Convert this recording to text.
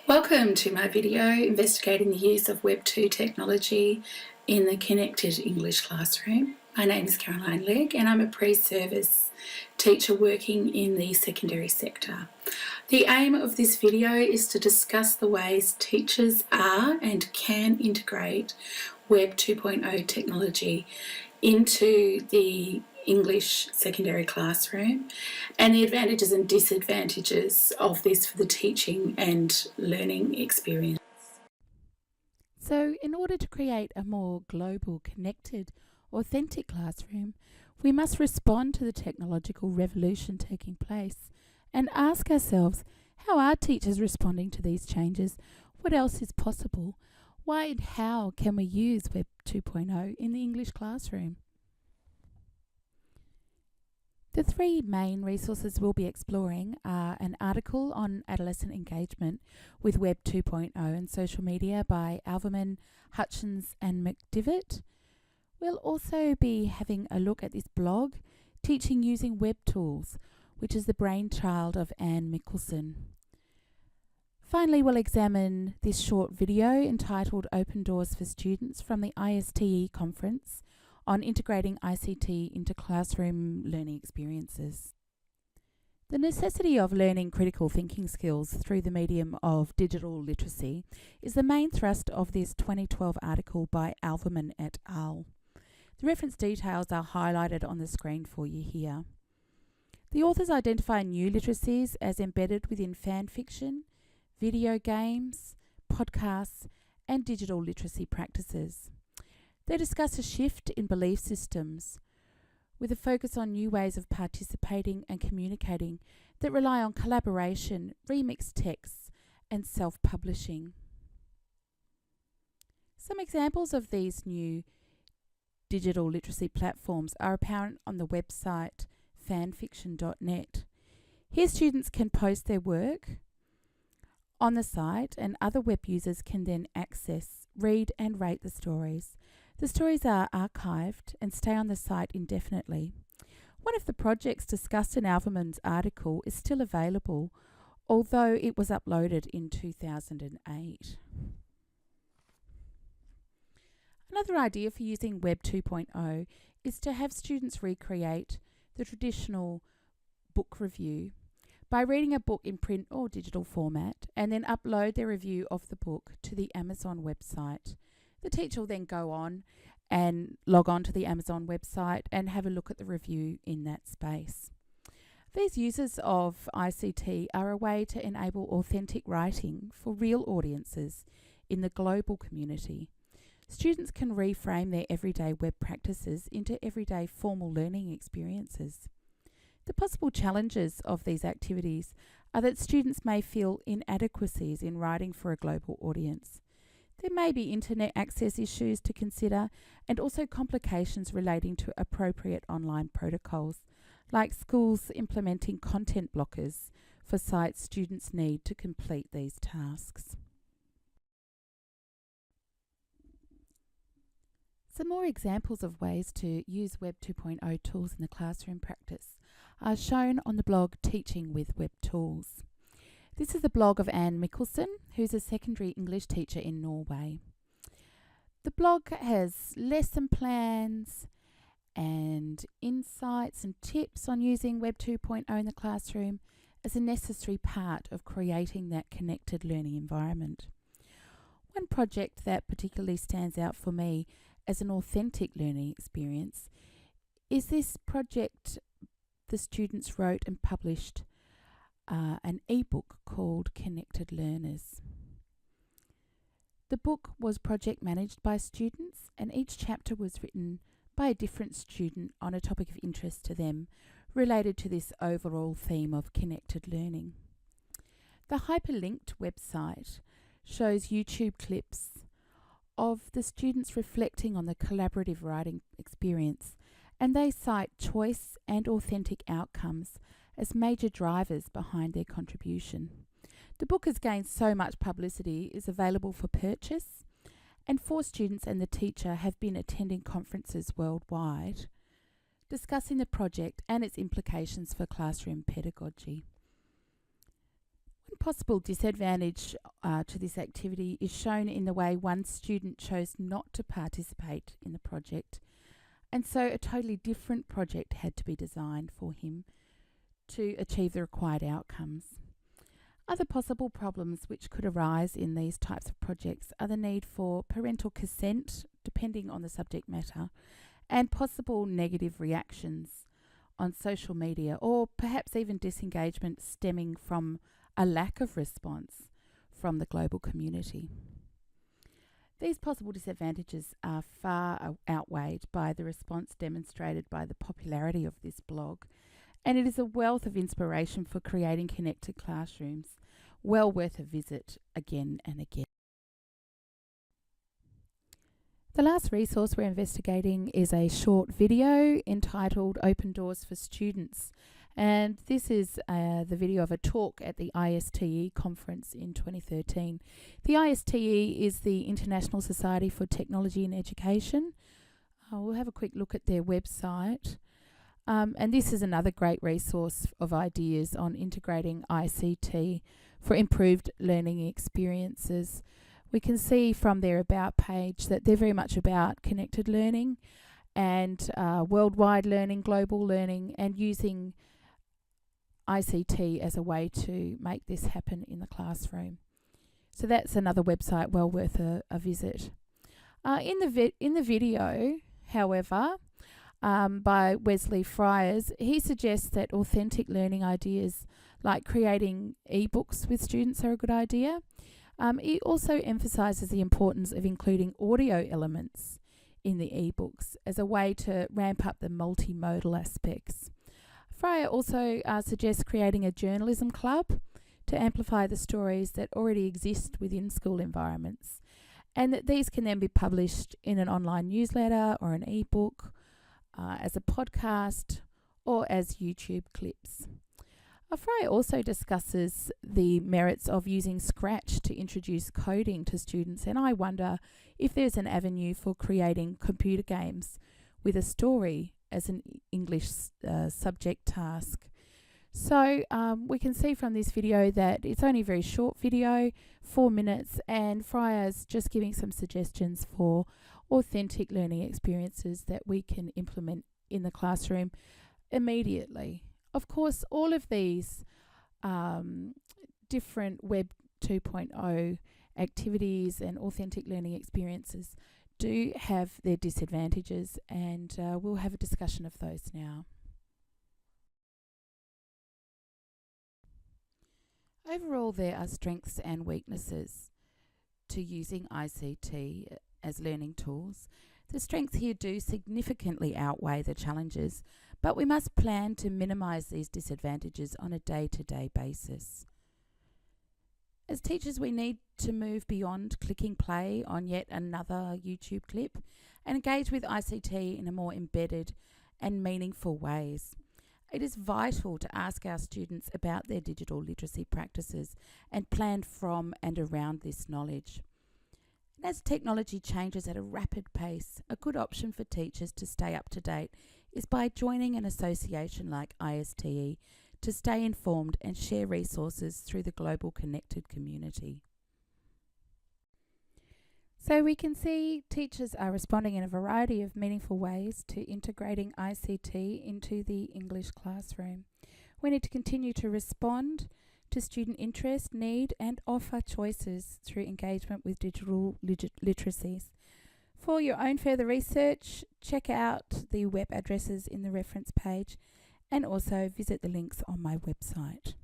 Welcome to my video investigating the use of Web 2 technology in the connected English classroom. My name is Caroline Legg and I'm a pre-service teacher working in the secondary sector. The aim of this video is to discuss the ways teachers are and can integrate Web 2.0 technology into the English secondary classroom and the advantages and disadvantages of this for the teaching and learning experience. So, in order to create a more global, connected, authentic classroom, we must respond to the technological revolution taking place and ask ourselves, how are teachers responding to these changes? What else is possible? Why and how can we use Web 2.0 in the English classroom? The three main resources we'll be exploring are an article on adolescent engagement with Web 2.0 and social media by Alverman, Hutchins and McDivitt. We'll also be having a look at this blog, Teaching Using Web Tools, which is the brainchild of Anne Mickelson. Finally, we'll examine this short video entitled Open Doors for Students from the ISTE conference on integrating ICT into classroom learning experiences. The necessity of learning critical thinking skills through the medium of digital literacy is the main thrust of this 2012 article by Alverman et al. The reference details are highlighted on the screen for you here. The authors identify new literacies as embedded within fan fiction, video games, podcasts, and digital literacy practices. They discuss a shift in belief systems with a focus on new ways of participating and communicating that rely on collaboration, remixed texts, and self-publishing. Some examples of these new digital literacy platforms are apparent on the website fanfiction.net. Here students can post their work on the site and other web users can then access, read and rate the stories. The stories are archived and stay on the site indefinitely. One of the projects discussed in Alverman's article is still available, although it was uploaded in 2008. Another idea for using Web 2.0 is to have students recreate the traditional book review by reading a book in print or digital format and then upload their review of the book to the Amazon website. The teacher will then go on and log on to the Amazon website and have a look at the review in that space. These uses of ICT are a way to enable authentic writing for real audiences in the global community. Students can reframe their everyday web practices into everyday formal learning experiences. The possible challenges of these activities are that students may feel inadequacies in writing for a global audience. There may be internet access issues to consider and also complications relating to appropriate online protocols, like schools implementing content blockers for sites students need to complete these tasks. Some more examples of ways to use Web 2.0 tools in the classroom practice are shown on the blog Teaching with Web Tools. This is the blog of Anne Mickelson, who's a secondary English teacher in Norway. The blog has lesson plans and insights and tips on using Web 2.0 in the classroom as a necessary part of creating that connected learning environment. One project that particularly stands out for me as an authentic learning experience is this project the students wrote and published an e-book called Connected Learners. The book was project managed by students and each chapter was written by a different student on a topic of interest to them related to this overall theme of connected learning. The hyperlinked website shows YouTube clips of the students reflecting on the collaborative writing experience, and they cite choice and authentic outcomes as major drivers behind their contribution. The book has gained so much publicity, is available for purchase, and 4 students and the teacher have been attending conferences worldwide, discussing the project and its implications for classroom pedagogy. One possible disadvantage to this activity is shown in the way one student chose not to participate in the project, and so a totally different project had to be designed for him to achieve the required outcomes. Other possible problems which could arise in these types of projects are the need for parental consent, depending on the subject matter, and possible negative reactions on social media, or perhaps even disengagement stemming from a lack of response from the global community. These possible disadvantages are far outweighed by the response demonstrated by the popularity of this blog, and it is a wealth of inspiration for creating connected classrooms, well worth a visit again and again. The last resource we're investigating is a short video entitled Open Doors for Students, and this is the video of a talk at the ISTE conference in 2013. The ISTE is the International Society for Technology and Education. We'll have a quick look at their website. And this is another great resource of ideas on integrating ICT for improved learning experiences. We can see from their About page that they're very much about connected learning and worldwide learning, global learning, and using ICT as a way to make this happen in the classroom. So that's another website well worth a visit. In the video, however, by Wesley Friars, he suggests that authentic learning ideas like creating ebooks with students are a good idea. He also emphasises the importance of including audio elements in the ebooks as a way to ramp up the multimodal aspects. Fryer also suggests creating a journalism club to amplify the stories that already exist within school environments, and that these can then be published in an online newsletter or an ebook, as a podcast, or as YouTube clips. Fryer also discusses the merits of using Scratch to introduce coding to students, and I wonder if there's an avenue for creating computer games with a story as an English subject task. So we can see from this video that it's only a very short video, 4 minutes, and Fryer's just giving some suggestions for authentic learning experiences that we can implement in the classroom immediately. Of course, all of these different Web 2.0 activities and authentic learning experiences do have their disadvantages, and we'll have a discussion of those now. Overall, there are strengths and weaknesses to using ICT as learning tools. The strengths here do significantly outweigh the challenges, but we must plan to minimise these disadvantages on a day-to-day basis. As teachers, we need to move beyond clicking play on yet another YouTube clip and engage with ICT in a more embedded and meaningful ways. It is vital to ask our students about their digital literacy practices and plan from and around this knowledge. And as technology changes at a rapid pace, a good option for teachers to stay up to date is by joining an association like ISTE to stay informed and share resources through the global connected community. So we can see teachers are responding in a variety of meaningful ways to integrating ICT into the English classroom. We need to continue to respond to student interest, need, and offer choices through engagement with digital literacies. For your own further research, check out the web addresses in the reference page and also visit the links on my website.